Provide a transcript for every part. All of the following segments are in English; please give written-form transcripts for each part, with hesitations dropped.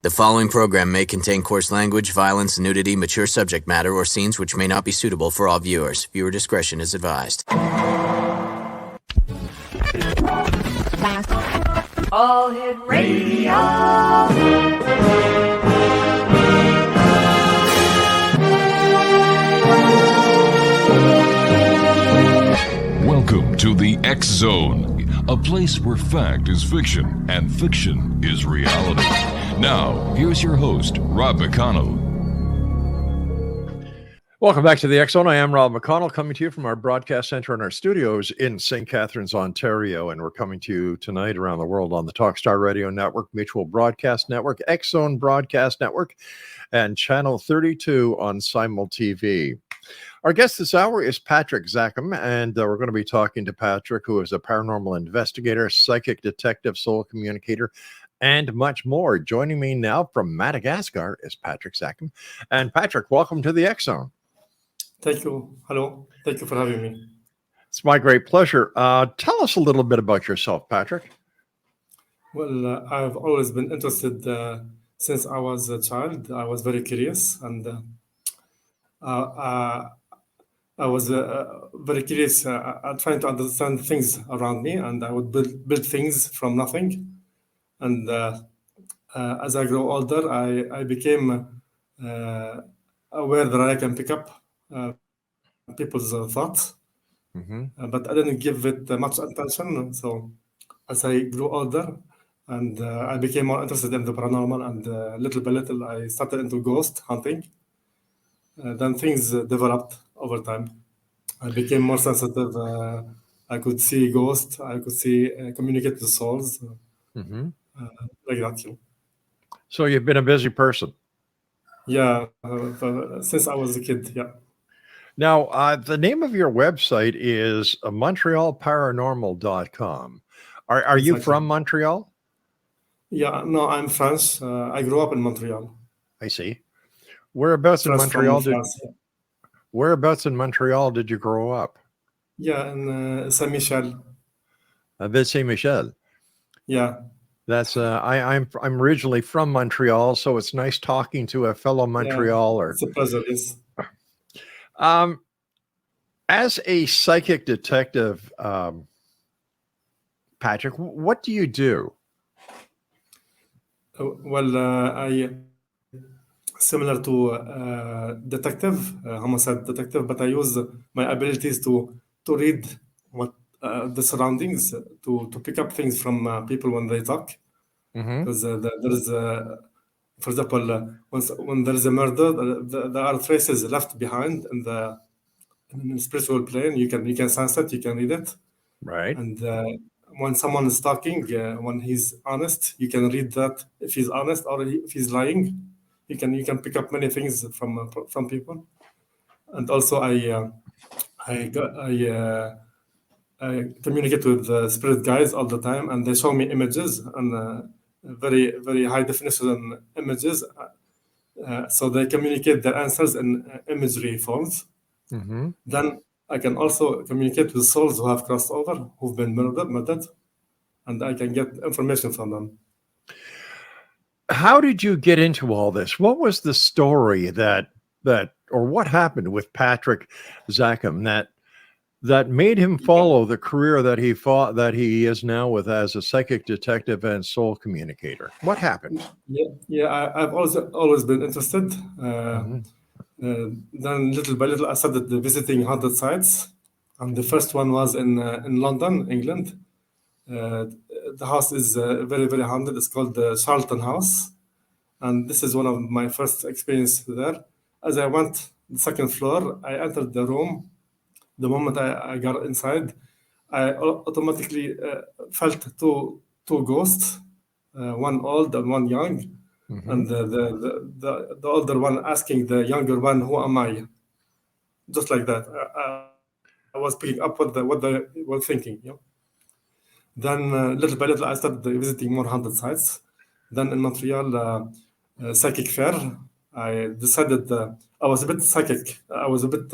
The following program may contain coarse language, violence, nudity, mature subject matter, or scenes which may not be suitable for all viewers. Viewer discretion is advised. All Hit Radio. Welcome to the X Zone, a place where fact is fiction and fiction is reality. Now, here's your host, Rob McConnell. Welcome back to the X Zone. I am Rob McConnell, coming to you from our broadcast center in our studios in St. Catharines, Ontario. And we're coming to you tonight around the world on the Talkstar Radio Network, Mutual Broadcast Network, X Zone Broadcast Network, and Channel 32 on Simul TV. Our guest this hour is Patrick Zakhm, and we're going to be talking to Patrick, who is a paranormal investigator, psychic detective, soul communicator, and much more. Joining me now from Madagascar is Patrick Zakhm. And Patrick, welcome to the X Zone. Thank you. Hello. Thank you for having me. It's my great pleasure. Tell us a little bit about yourself, Patrick. Well, I've always been interested since I was a child. I was very curious, and I was very curious, trying to understand things around me, and I would build things from nothing. And as I grew older, I became aware that I can pick up people's thoughts, but I didn't give it much attention. So as I grew older, and I became more interested in the paranormal, and little by little, I started into ghost hunting. Then things developed over time. I became more sensitive. I could see ghosts. I could see communicate with souls, like that. So you've been a busy person. Yeah, since I was a kid. Yeah. Now, the name of your website is MontrealParanormal.com. Are you from Montreal? Yeah, no, I'm French. I grew up in Montreal. I see. Whereabouts in Montreal did you grow up? Yeah, in Saint-Michel. Saint-Michel. Yeah. That's I'm originally from Montreal, so it's nice talking to a fellow Montrealer. It's a pleasure, yes. As a psychic detective, Patrick, what do you do? Well, I similar to detective, homicide detective, but I use my abilities to read what the surroundings, to pick up things from people when they talk. Because there is, for example, when there is a murder, there are traces left behind in the spiritual plane. You can sense it, you can read it, right? And when someone is talking, when he's honest, you can read that if he's honest or if he's lying. You can pick up many things from people. And also I communicate with spirit guides all the time, and they show me images, and very, very high definition images. So they communicate their answers in imagery forms. Then I can also communicate with souls who have crossed over, who've been murdered, and I can get information from them. How did you get into all this? What was the story that or what happened with Patrick Zakhm that made him follow the career that he is now with as a psychic detective and soul communicator? What happened? Yeah, I've always been interested. Then little by little, I started visiting haunted sites, and the first one was in London, England. The house is very, very haunted. It's called the Charlton House, and this is one of my first experience there. As I went the second floor, I entered the room. The moment I got inside, I automatically felt two ghosts, one old and one young, and the older one asking the younger one, "Who am I?" Just like that. I was picking up what they were thinking. Then little by little, I started visiting more haunted sites. Then in Montreal, psychic fair, I decided I was a bit psychic. I was a bit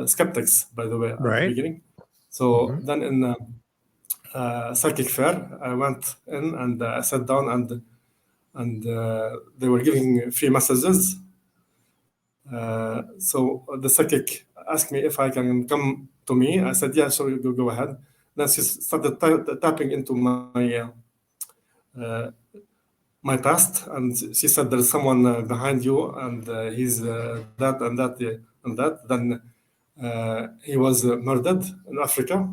skeptics, by the way, at the beginning. So then in psychic fair, I went in and I sat down and and they were giving free messages. So the psychic asked me if I can come to me. I said, yeah, sure, you go ahead. Then she started tapping into my past, and she said, there's someone behind you, and he's that and that and that. Then he was murdered in Africa.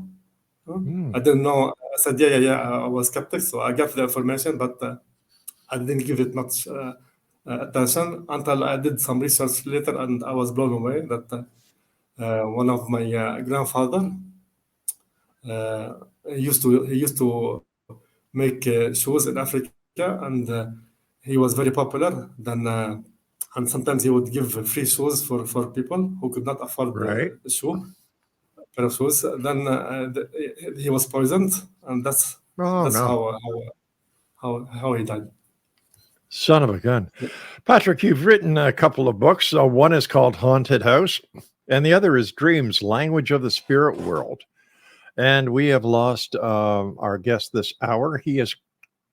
I didn't know. I said, yeah. I was skeptic, so I got the information, but I didn't give it much attention until I did some research later, and I was blown away that one of my grandfather he used to make shows in Africa, and he was very popular. Then and sometimes he would give free shows for people who could not afford Right. the show. Pair of shoes. Then he was poisoned, and that's Oh, no. how he died. Son of a gun. Patrick, you've written a couple of books. One is called Haunted House, and the other is Dreams, Language of the Spirit World. And we have lost our guest this hour. He is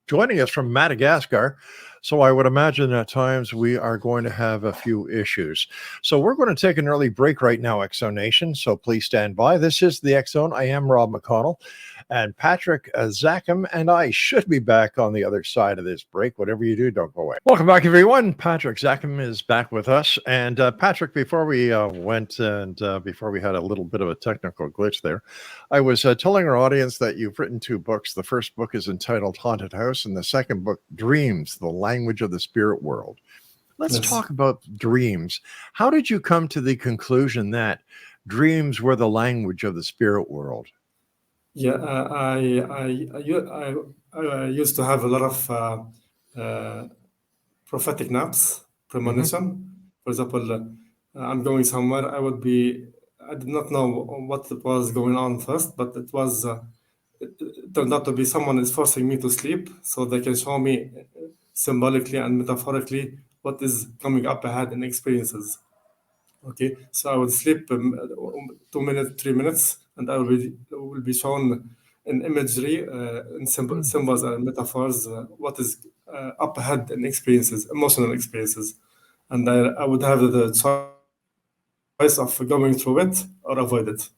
joining us from Madagascar. So I would imagine at times we are going to have a few issues. So we're going to take an early break right now, X-Zone Nation. So please stand by. This is the X-Zone. I am Rob McConnell. And Patrick Zakhm and I should be back on the other side of this break. Whatever you do, don't go away. Welcome back, everyone. Patrick Zakhm is back with us. And Patrick, before we went and before we had a little bit of a technical glitch there, I was telling our audience that you've written two books. The first book is entitled Haunted House, and the second book, Dreams, the Language of the Spirit World. Let's talk about dreams. How did you come to the conclusion that dreams were the language of the spirit world? Yeah, I used to have a lot of prophetic naps, premonition. For example, I'm going somewhere. I did not know what was going on first, but it turned out to be someone is forcing me to sleep so they can show me symbolically and metaphorically what is coming up ahead in experiences. Okay, so I would sleep 2 minutes, 3 minutes, and I will be shown in imagery, in symbols and metaphors, what is up ahead in experiences, emotional experiences, and I would have the choice of going through it or avoid it.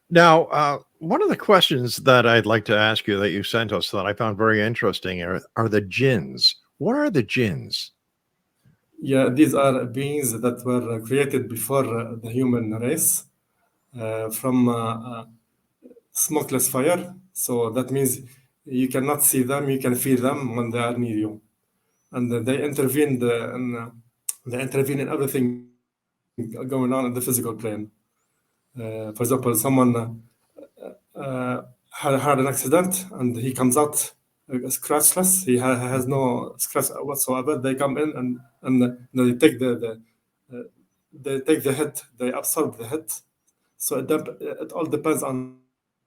Now, one of the questions that I'd like to ask you that you sent us that I found very interesting are the jinns. What are the jinns? Yeah, these are beings that were created before the human race from smokeless fire. So that means you cannot see them, you can feel them when they are near you. And they intervene in everything going on in the physical plane. For example, someone had an accident and he comes out scratchless. He has no scratch whatsoever. They come in and they take the hit. They absorb the hit. So it all depends on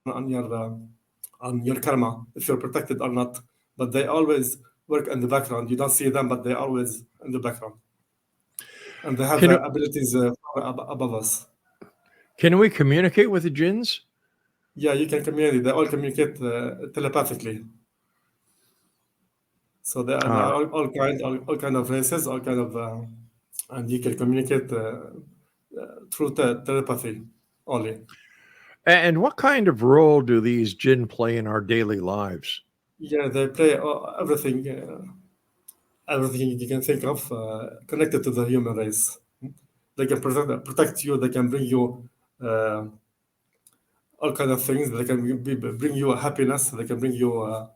your karma, if you're protected or not. But they always work in the background. You don't see them, but they're always in the background. And they have abilities above us. Can we communicate with the jinns? Yeah, you can communicate. They all communicate telepathically. So there are all kind of races, all kind of, and you can communicate through telepathy only. And what kind of role do these jinn play in our daily lives? Yeah, they play everything you can think of connected to the human race. They can protect you. They can bring you all kind of things. They can bring you happiness. They can bring you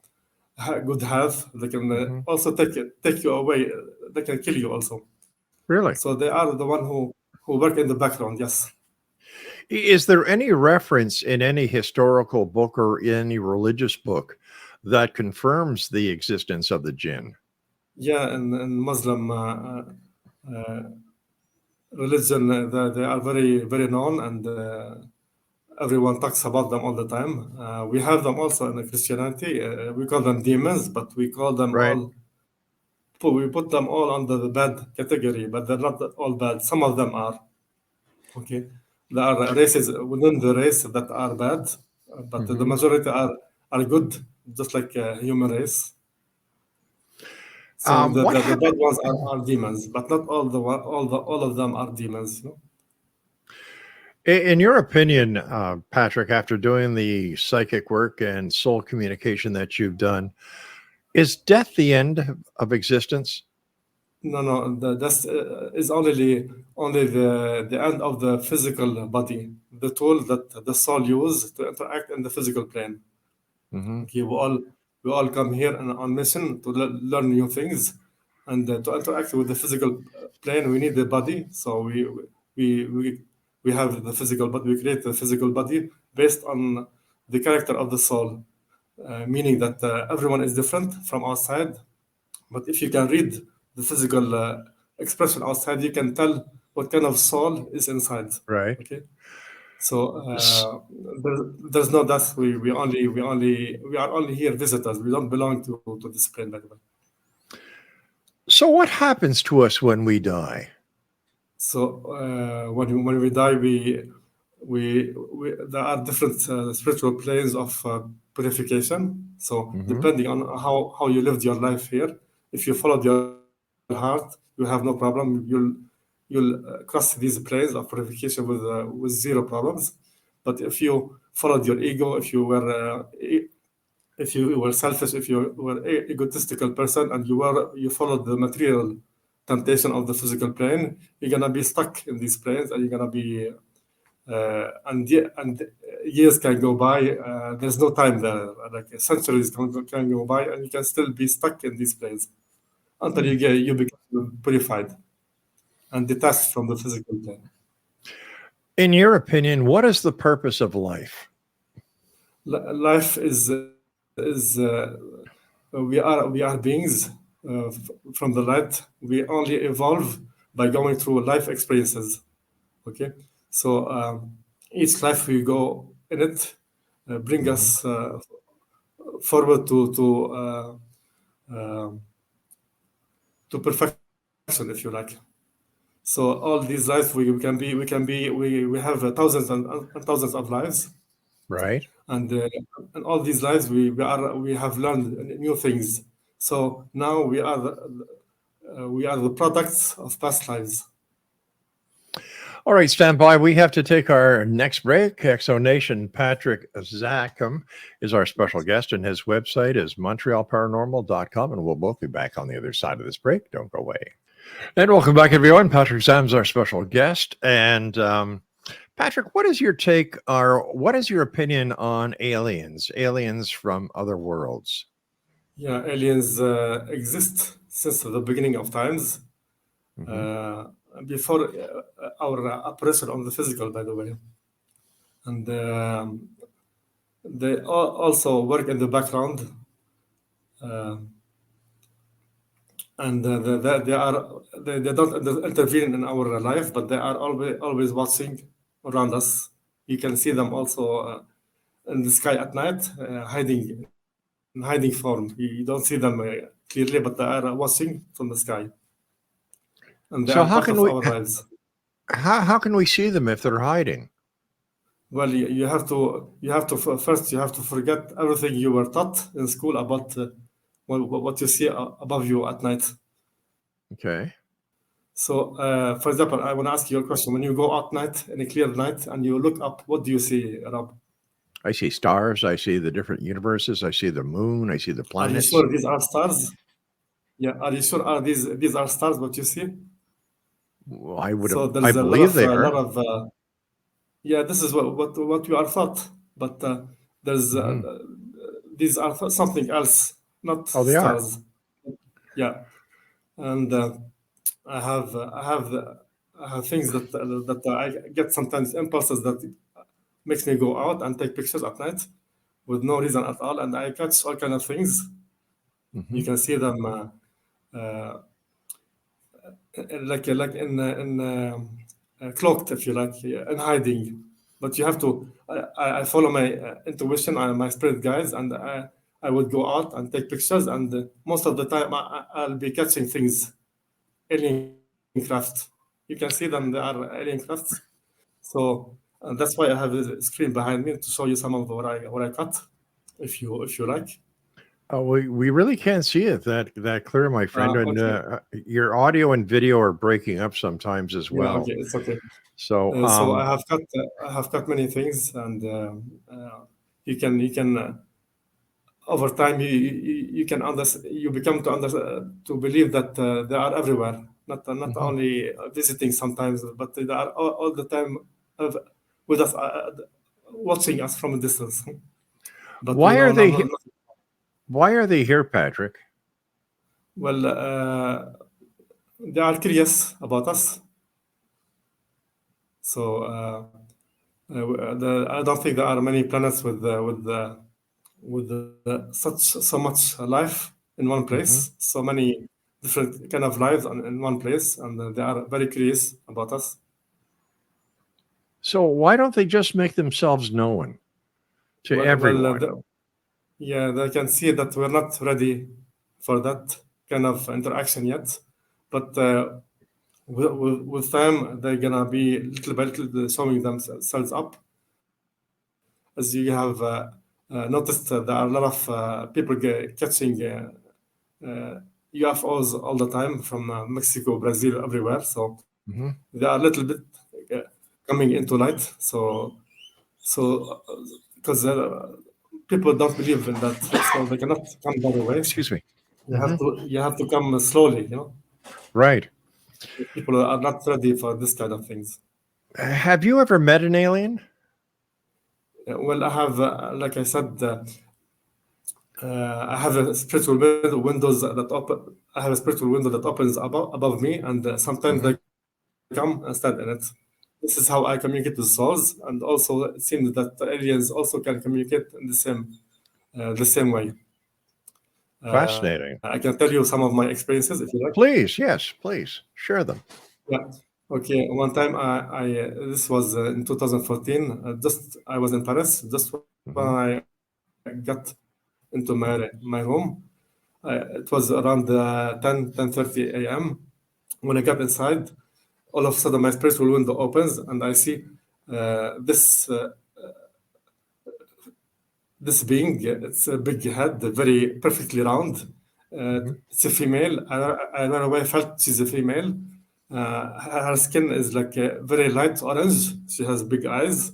good health. They can also take you away. They can kill you also. Really? So they are the one who work in the background. Yes. Is there any reference in any historical book or any religious book that confirms the existence of the jinn? Yeah, in Muslim religion, they are very, very known, and everyone talks about them all the time. We have them also in Christianity. We call them demons, but we call them we put them all under the bad category, but they're not all bad. Some of them are. Okay. There are races within the race that are bad, but the majority are good, just like human race. So What the bad happened? ones are demons, but not all of them are demons. You know? In your opinion, Patrick, after doing the psychic work and soul communication that you've done, is death the end of existence? No, no, that's is only the end of the physical body, the tool that the soul uses to interact in the physical plane. Hmm. Okay, we all come here on mission to learn new things, and to interact with the physical plane, we need the body. So we we we have the physical body. We create the physical body based on the character of the soul, meaning that everyone is different from outside. But if you can read the physical expression outside, you can tell what kind of soul is inside. Right. Okay. So S- there's no death. We are only here visitors. We don't belong to this plane, by the way. So, what happens to us when we die? So when we die, we there are different spiritual planes of purification. So Hmm. depending on how you lived your life here, if you followed your heart, you have no problem. You'll cross these planes of purification with zero problems. But if you followed your ego, if you were selfish, if you were egotistical person, and you followed the material temptation of the physical plane, you're gonna be stuck in these planes, and you're gonna be and years can go by. There's no time there. Like centuries can go by, and you can still be stuck in these planes until you become purified and detached from the physical plane. In your opinion, what is the purpose of life? Life is we are beings from the light. We only evolve by going through life experiences. Okay, so each life we go in it bring Hmm. us forward um to perfection, if you like. So all these lives we have thousands and thousands of lives, Right. and in all these lives we have learned new things. So now we are the products of past lives. All right, stand by. We have to take our next break. Exonation Patrick Zakhm is our special guest, and his website is montrealparanormal.com. And we'll both be back on the other side of this break. Don't go away. And welcome back, everyone. Patrick Zakhm is our special guest. And Patrick, what is your take, or what is your opinion on aliens from other worlds? Yeah, aliens exist since the beginning of times, Hmm. uh, before our apparition on the physical, by the way. And they also work in the background, uh, and they don't intervene in our life, but they are always watching around us. You can see them also in the sky at night, hiding in hiding form. You don't see them clearly, but they are watching from the sky, and they So are how part can of we our lives. how can we see them if they're hiding? Well, first you have to forget everything you were taught in school about what you see above you at night. Okay. So, for example, I want to ask you a question. When you go out night in a clear night and you look up, what do you see, Rob? I see stars. I see the different universes. I see the moon. I see the Are you planets. sure these are stars? Yeah. Are you sure are these are stars? What you see? Well, So I there's a lot believe of they are. yeah. This is what you are thought, but there's Hmm. these are something else, not Oh, they are. stars. Yeah, and I have uh, I have uh, I have things that I get sometimes impulses that makes me go out and take pictures at night with no reason at all, and I catch all kind of things. Hmm. You can see them like cloaked, if you like, in hiding. But you have to. I follow my intuition and my spirit guides, and I would go out and take pictures, and most of the time I'll be catching things, alien craft. You can see them; they are alien crafts. So that's why I have a screen behind me to show you some of what I cut, if you like. Oh, we really can't see it that clear, my friend, and Okay. your audio and video are breaking up sometimes as Yeah. well. Okay. It's okay. So, So I have cut many things, and you can over time you can you become to believe that they are everywhere, not Mhm. only visiting sometimes, but they are all the time of, with us, watching us from a distance. But we Why know are not, they not, he- why are they here, Patrick? well, they are curious about us. So I don't think there are many planets with so much life in one place, Mhm. so many different kind of lives in one place, and they are very curious about us. So why don't they just make themselves known to Well, everyone? yeah, they can see that we're not ready for that kind of interaction yet, but with time they're gonna be little by little showing themselves up. As you have noticed, there are a lot of people catching UFOs all the time from Mexico, Brazil, everywhere. So Mhm. they are a little bit uh, coming into light. So because people don't believe in that, so they cannot come right away. Excuse me. You Mhm. have to you have to come slowly. You know, Right. people are not ready for this kind of things. Have you ever met an alien? Well, I have, like I said, I have a spiritual windows that open. I have a spiritual window that opens above me, and sometimes Mhm. they come and stand in it. This is how I communicate with souls, and also it seems that the aliens also can communicate in the same way. Fascinating. I can tell you some of my experiences if you like. Please, yes, please share them. Yeah. Okay. One time, this was in 2014. Just I was in Paris. Just when Mhm. I got into my room, it was around 10:30 a.m. When I got inside, all of a sudden my spiritual window opens and I see this being. It's a big head, very perfectly round. Mhm. It's a female. I right away felt she's a female. Her skin is like very light orange. She has big eyes,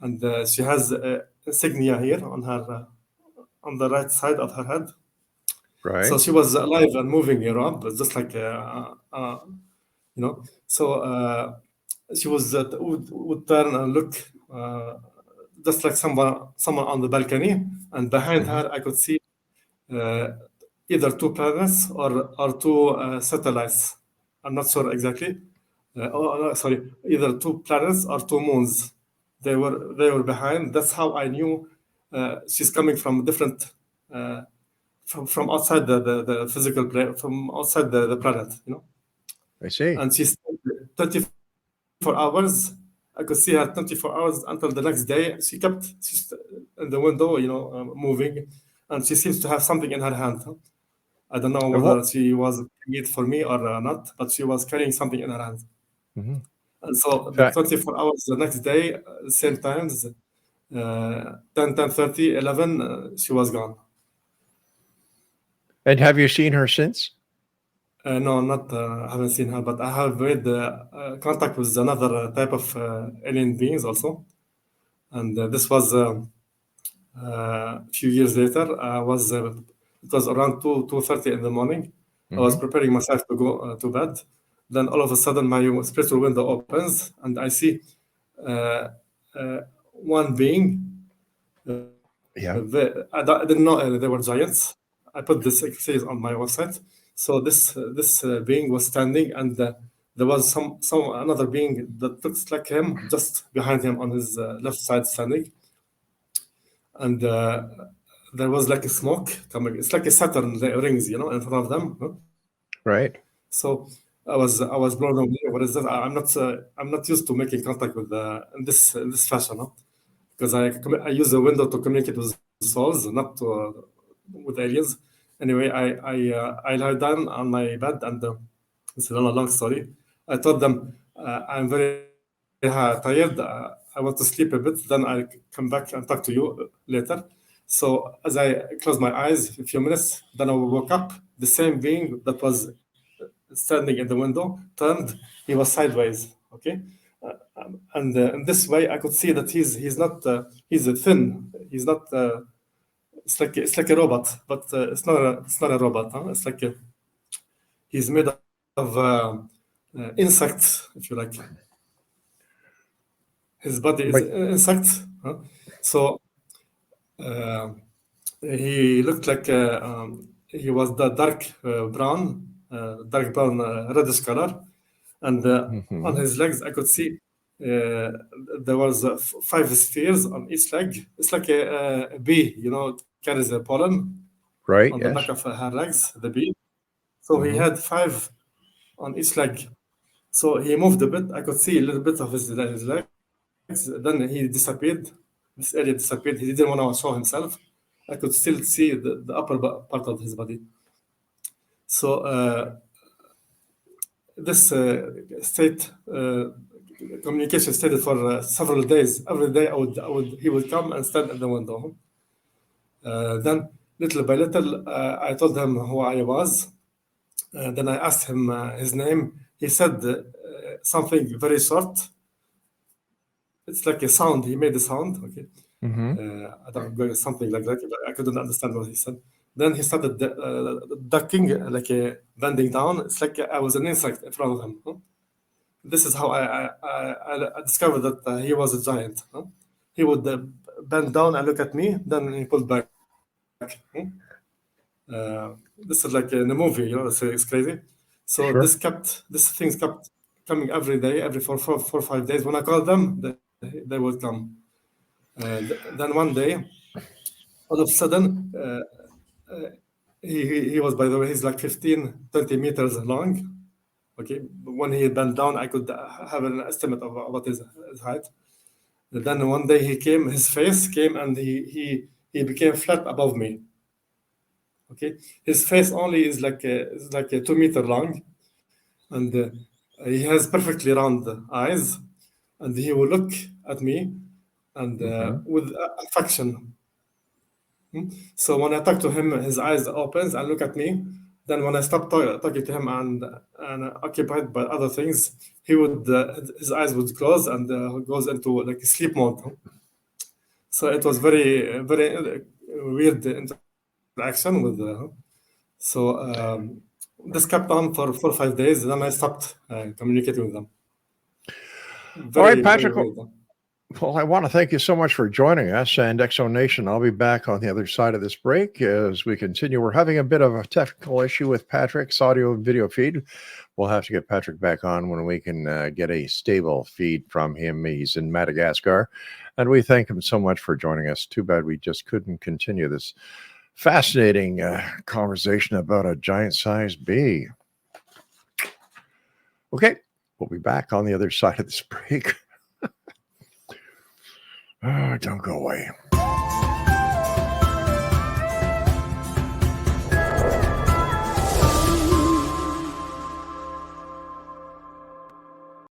and she has insignia here on her on the right side of her head. So Right. she was alive and moving around, but just like you know. So she was would turn and look just like someone on the balcony, and behind Mhm. her I could see uh, either two planets or two satellites. I'm not sure exactly. No, sorry, either two planets or two moons. They were behind. That's how I knew she's coming from different. Uh, from outside the physical plane, from outside the planet, I see. and she stayed 24 hours. I could see her 24 hours until the next day. She's in the window, moving, and she seems to have something in her hand. I don't know And whether what? she was carrying it for me or not, but she was carrying something in her hand. Mhm. And so the Fa- 24 hours the next day, same times, 10:30, 11, she was gone. And have you seen her since? No, not I haven't seen her, but I have made contact with another type of alien beings also, and this was a few years later. It was around 2:30 in the morning. I was Mhm. preparing myself to go to bed. Then all of a sudden, my spiritual window opens, and I see uh, one being. Yeah. I didn't know they were giants. I put this exercise on my website. So this being was standing, and there was some another being that looks like him just behind him on his left side standing, and there was like a smoke coming. It's like a Saturn rings, in front of them. Huh? Right. So I was blown away. What is that? I'm not used to making contact with in this fashion. Huh? Because I use the window to communicate with souls, not with aliens. Anyway, I lie down on my bed, and it's a long story. I told them I'm very tired. I want to sleep a bit. Then I'll come back and talk to you later. So as I closed my eyes a few minutes, then I woke up. The same being that was standing in the window turned. He was sideways. Okay, and in this way, I could see that he's not he's thin. He's not. It's like a robot, but it's not a robot. Huh? It's like he's made of insects, if you like. His body is Right. insects. Huh? So he looked like he was the dark brown, reddish color, and on his legs I could see there was 5 spheres on each leg. It's like a bee, carries a pollen Right. on the Yes. back of her legs, the bee. So he had 5 on each leg. So he moved a bit. I could see a little bit of his legs. Then he disappeared. This area disappeared. He didn't want to show himself. I could still see the upper part of his body. So this state communication stayed for several days. Every day he would come and stand at the window. Then little by little, I told him who I was. Then I asked him his name. He said something very short. It's like a sound. He made a sound. Okay. I don't know, something like that. I couldn't understand what he said. Then he started ducking, like bending down. It's like I was an insect in front of him. Huh? This is how I discovered that he was a giant. Huh? He would bend down and look at me, then he pulled back. This is like in a movie, it's crazy. So Sure. these things kept coming every day, every 4 or 5 days. When I called them, they would come. Then one day, all of a sudden, he was, by the way, he's like 15, 20 meters long. Okay, when he bent down, I could have an estimate of what his height. Then one day his face came, and he became flat above me. Okay, his face only is like a 2 meter long, and he has perfectly round eyes, and he will look at me, and with affection. So when I talk to him, his eyes opens and look at me. Then when I stop talking to him and occupied by other things, his eyes would close and goes into like a sleep mode. So it was very very weird interaction with. So this kept on for 4 or 5 days. Then I stopped communicating with them. All right, Very Patrick. weird. Well, I want to thank you so much for joining us, and Exo Nation. I'll be back on the other side of this break as we continue. We're having a bit of a technical issue with Patrick's audio and video feed. We'll have to get Patrick back on when we can get a stable feed from him. He's in Madagascar, and we thank him so much for joining us. Too bad we just couldn't continue this fascinating conversation about a giant-sized bee. Okay, we'll be back on the other side of this break. Oh, don't go away.